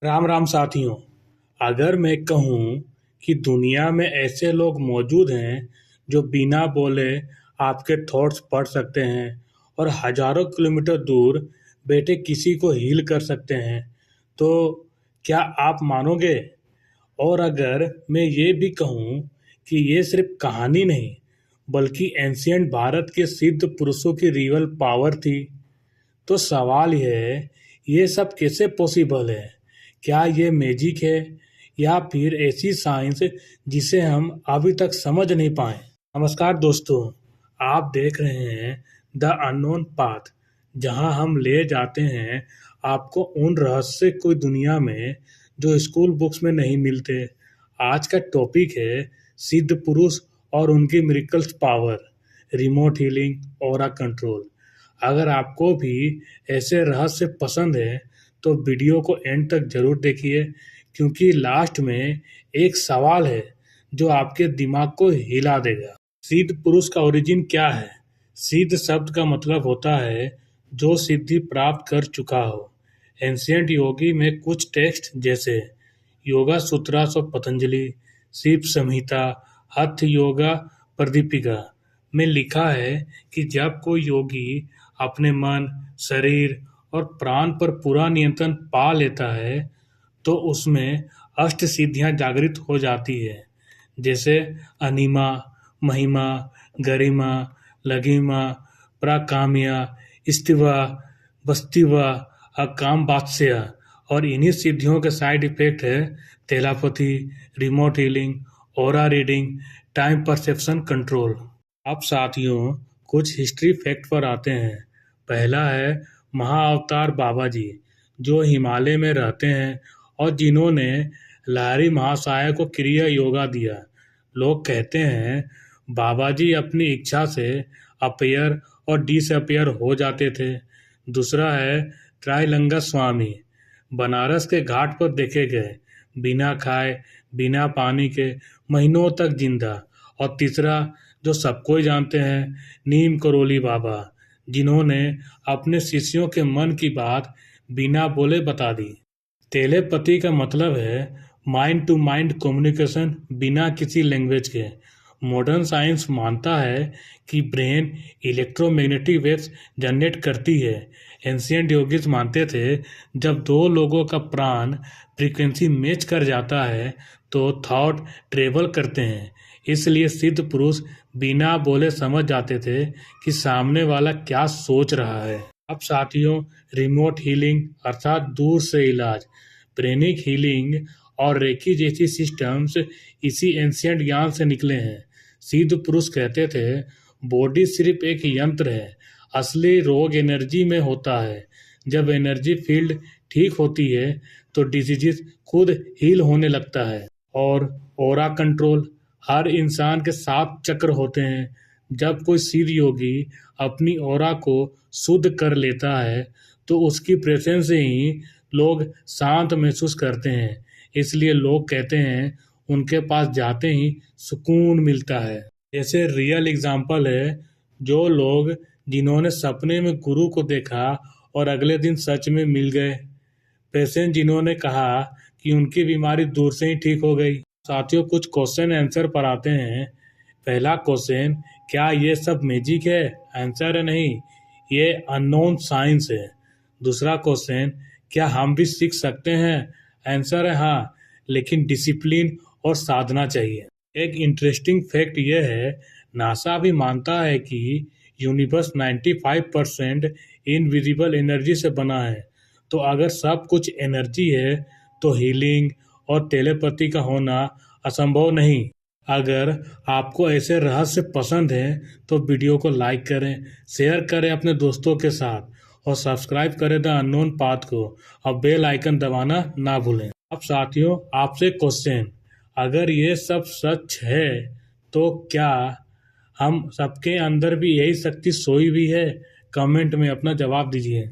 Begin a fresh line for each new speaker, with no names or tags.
राम राम साथियों। अगर मैं कहूँ कि दुनिया में ऐसे लोग मौजूद हैं जो बिना बोले आपके थॉट्स पढ़ सकते हैं और हजारों किलोमीटर दूर बैठे किसी को हील कर सकते हैं, तो क्या आप मानोगे? और अगर मैं ये भी कहूँ कि ये सिर्फ कहानी नहीं, बल्कि एंशियंट भारत के सिद्ध पुरुषों की रियल पावर थी, तो सवाल यह है, ये सब कैसे पॉसिबल है? क्या ये मैजिक है या फिर ऐसी साइंस जिसे हम अभी तक समझ नहीं पाए? नमस्कार दोस्तों, आप देख रहे हैं द अननोन पाथ, जहां हम ले जाते हैं आपको उन रहस्य कोई दुनिया में जो स्कूल बुक्स में नहीं मिलते। आज का टॉपिक है सिद्ध पुरुष और उनकी miracles power, remote healing, aura control. अगर आपको भी ऐसे रहस्य पसंद है तो वीडियो को एंड तक जरूर देखिए, क्योंकि लास्ट में एक सवाल है जो आपके दिमाग को हिला देगा। सिद्ध पुरुष का ओरिजिन क्या है? सिद्ध शब्द का मतलब होता है जो सिद्धि प्राप्त कर चुका हो। एंशियंट योगी में कुछ टेक्स्ट जैसे योगा सूत्रास ऑफ पतंजलि, शिव संहिता, हठ योगा प्रदीपिका में लिखा है कि जब कोई योगी अपने मन, शरीर और प्राण पर पूरा नियंत्रण पा लेता है तो उसमें अष्ट सिद्धियां जागृत हो जाती है, जैसे अनिमा, महिमा, गरिमा, लघिमा, प्राकाम्या, स्तिवा, बस्तिवा, अकाम बात्स्य। और इन्हीं सिद्धियों के साइड इफेक्ट है telepathy, remote healing, aura reading, time perception control. अब साथियों, कुछ हिस्ट्री फैक्ट पर आते हैं। पहला है महाअवतार बाबा जी, जो हिमालय में रहते हैं और जिन्होंने लाहिरी महाशय को क्रिया योगा दिया। लोग कहते हैं बाबा जी अपनी इच्छा से अपीयर और डिसअपीयर हो जाते थे। दूसरा है त्राइलंगा स्वामी, बनारस के घाट पर देखे गए, बिना खाए बिना पानी के महीनों तक जिंदा। और तीसरा, जो सबको ही जानते हैं, नीम करोली बाबा, जिन्होंने अपने शिष्यों के मन की बात बिना बोले बता दी। टेलीपैथी का मतलब है माइंड टू माइंड कम्युनिकेशन बिना किसी लैंग्वेज के। मॉडर्न साइंस मानता है कि ब्रेन इलेक्ट्रोमैग्नेटिक वेव्स जनरेट करती है। एंशियंट योगीज मानते थे जब दो लोगों का प्राण फ्रीक्वेंसी मैच कर जाता है तो थॉट ट्रेवल करते हैं। इसलिए सिद्ध पुरुष बिना बोले समझ जाते थे कि सामने वाला क्या सोच रहा है। अब साथियों, रिमोट हीलिंग अर्थात दूर से इलाज, ब्रेनिक हीलिंग और रेकी जैसी सिस्टम्स इसी एंशियंट ज्ञान से निकले हैं। सिद्ध पुरुष कहते थे बॉडी सिर्फ एक यंत्र है, असली रोग एनर्जी में होता है। जब एनर्जी फील्ड ठीक होती है तो डिजीज खुद हील होने लगता है। और ऑरा कंट्रोल, हर इंसान के 7 चक्र होते हैं। जब कोई सिद्ध योगी अपनी ऑरा को शुद्ध कर लेता है तो उसकी प्रेजेंस से ही लोग शांत महसूस करते हैं। इसलिए लोग कहते हैं उनके पास जाते ही सुकून मिलता है। जैसे रियल एग्जाम्पल है जो लोग जिन्होंने सपने में गुरु को देखा और अगले दिन सच में मिल गए, पेशेंट जिन्होंने कहा कि उनकी बीमारी दूर से ही ठीक हो गई। साथियों, कुछ क्वेश्चन आंसर पर आते हैं। पहला क्वेश्चन, क्या ये सब मैजिक है? आंसर है नहीं, ये अननोन साइंस है। दूसरा क्वेश्चन, क्या हम भी सीख सकते हैं? आंसर है हाँ, लेकिन डिसिप्लिन और साधना चाहिए। एक इंटरेस्टिंग फैक्ट ये है, नासा भी मानता है कि यूनिवर्स 95% इनविजिबल एनर्जी से बना है। तो अगर सब कुछ एनर्जी है तो हीलिंग और टेलीपैथी का होना असंभव नहीं। अगर आपको ऐसे रहस्य पसंद हैं तो वीडियो को लाइक करें, शेयर करें अपने दोस्तों के साथ और सब्सक्राइब करें द अननोन पाथ को और बेल आइकन दबाना ना भूलें। अब साथियों, आपसे क्वेश्चन, अगर ये सब सच है तो क्या हम सबके अंदर भी यही शक्ति सोई हुई है? कमेंट में अपना जवाब दीजिए।